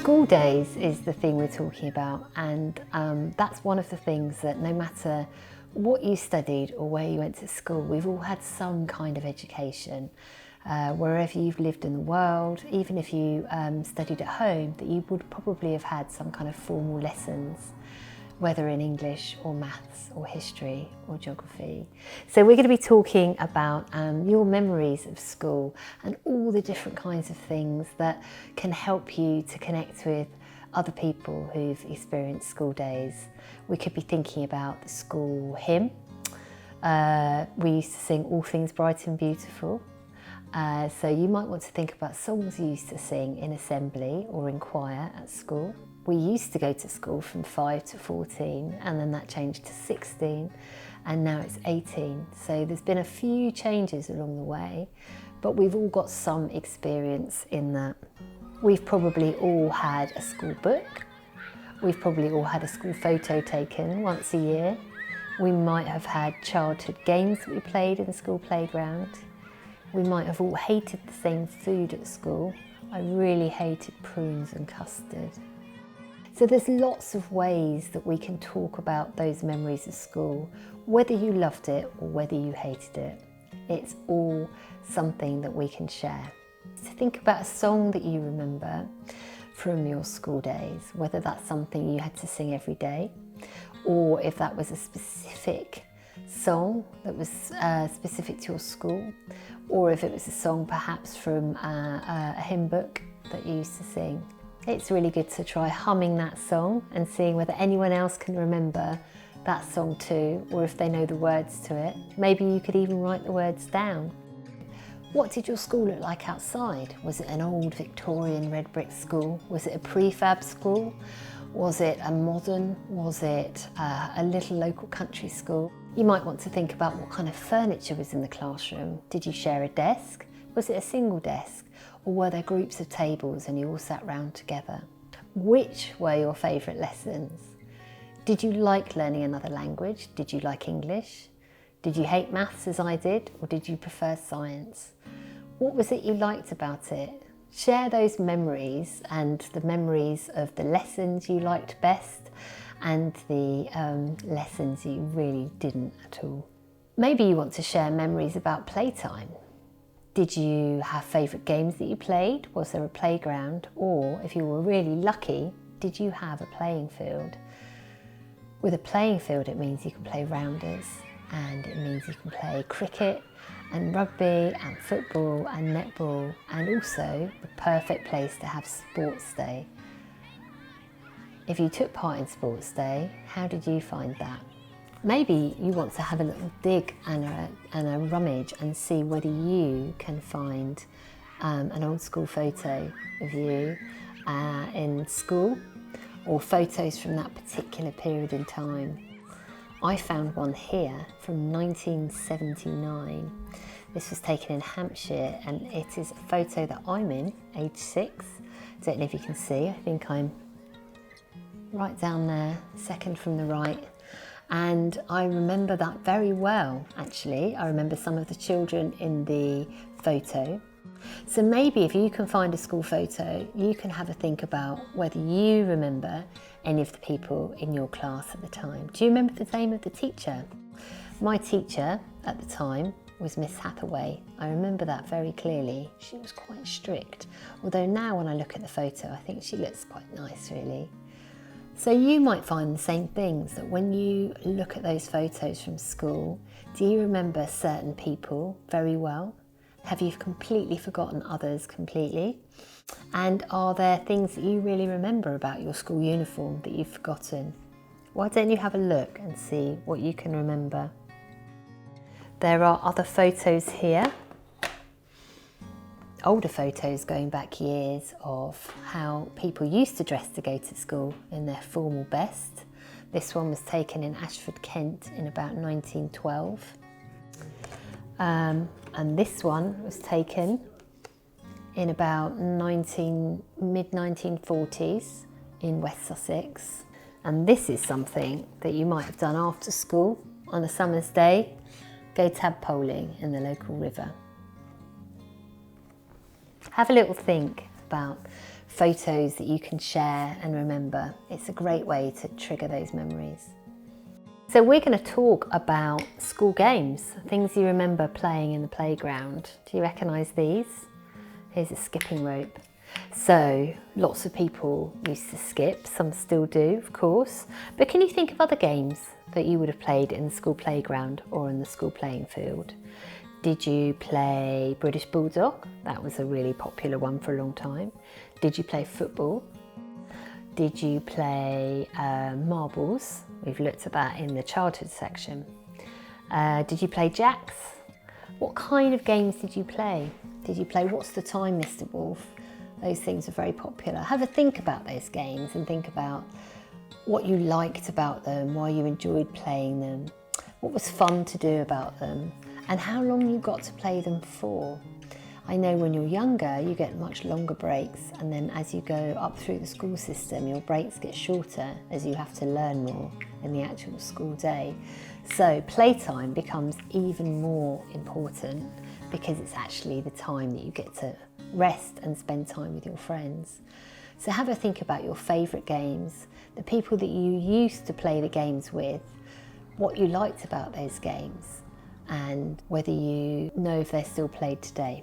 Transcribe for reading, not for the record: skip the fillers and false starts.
School days is the thing we're talking about, and that's one of the things that no matter what you studied or where you went to school, we've all had some kind of education. Wherever you've lived in the world, even if you studied at home, that you would probably have had some kind of formal lessons, whether in English or maths or history or geography. So we're going to be talking about your memories of school and all the different kinds of things that can help you to connect with other people who've experienced school days. We could be thinking about the school hymn. We used to sing All Things Bright and Beautiful. So you might want to think about songs you used to sing in assembly or in choir at school. We used to go to school from 5 to 14, and then that changed to 16, and now it's 18. So there's been a few changes along the way, but we've all got some experience in that. We've probably all had a school book. We've probably all had a school photo taken once a year. We might have had childhood games that we played in the school playground. We might have all hated the same food at school. I really hated prunes and custard. So there's lots of ways that we can talk about those memories of school, whether you loved it or whether you hated it. It's all something that we can share. So think about a song that you remember from your school days, whether that's something you had to sing every day, or if that was a specific song that was specific to your school, or if it was a song perhaps from a hymn book that you used to sing. It's really good to try humming that song and seeing whether anyone else can remember that song too, or if they know the words to it. Maybe you could even write the words down. What did your school look like outside? Was it an old Victorian red brick school? Was it a prefab school? Was it a modern? Was it a little local country school? You might want to think about what kind of furniture was in the classroom. Did you share a desk? Was it a single desk? Or were there groups of tables and you all sat round together? Which were your favourite lessons? Did you like learning another language? Did you like English? Did you hate maths as I did, or did you prefer science? What was it you liked about it? Share those memories, and the memories of the lessons you liked best and the lessons you really didn't at all. Maybe you want to share memories about playtime. Did you have favourite games that you played? Was there a playground? Or if you were really lucky, did you have a playing field? With a playing field, it means you can play rounders, and it means you can play cricket and rugby and football and netball, and also the perfect place to have sports day. If you took part in sports day, how did you find that? Maybe you want to have a little dig and a rummage and see whether you can find an old school photo of you in school, or photos from that particular period in time. I found one here from 1979. This was taken in Hampshire, and it is a photo that I'm in, age 6. Don't know if you can see, I think I'm right down there, second from the right. And I remember that very well, actually. I remember some of the children in the photo. So maybe if you can find a school photo, you can have a think about whether you remember any of the people in your class at the time. Do you remember the name of the teacher? My teacher at the time was Miss Hathaway. I remember that very clearly. She was quite strict, although now when I look at the photo, I think she looks quite nice, really. So you might find the same things, that when you look at those photos from school, do you remember certain people very well? Have you completely forgotten others completely? And are there things that you really remember about your school uniform that you've forgotten? Why don't you have a look and see what you can remember? There are other photos here. Older photos going back years of how people used to dress to go to school in their formal best. This one was taken in Ashford, Kent in about 1912. And this one was taken in about mid-1940s in West Sussex. And this is something that you might have done after school on a summer's day, go tadpoling in the local river. Have a little think about photos that you can share and remember. It's a great way to trigger those memories. So we're going to talk about school games, things you remember playing in the playground. Do you recognise these? Here's a skipping rope. So lots of people used to skip, some still do, of course. But can you think of other games that you would have played in the school playground or in the school playing field? Did you play British Bulldog? That was a really popular one for a long time. Did you play football? Did you play marbles? We've looked at that in the childhood section. Did you play jacks? What kind of games did you play? Did you play What's the Time, Mr. Wolf? Those things are very popular. Have a think about those games and think about what you liked about them, why you enjoyed playing them, what was fun to do about them, and how long you got to play them for. I know when you're younger, you get much longer breaks, and then as you go up through the school system, your breaks get shorter as you have to learn more in the actual school day. So playtime becomes even more important because it's actually the time that you get to rest and spend time with your friends. So have a think about your favourite games, the people that you used to play the games with, what you liked about those games, and whether you know if they're still played today.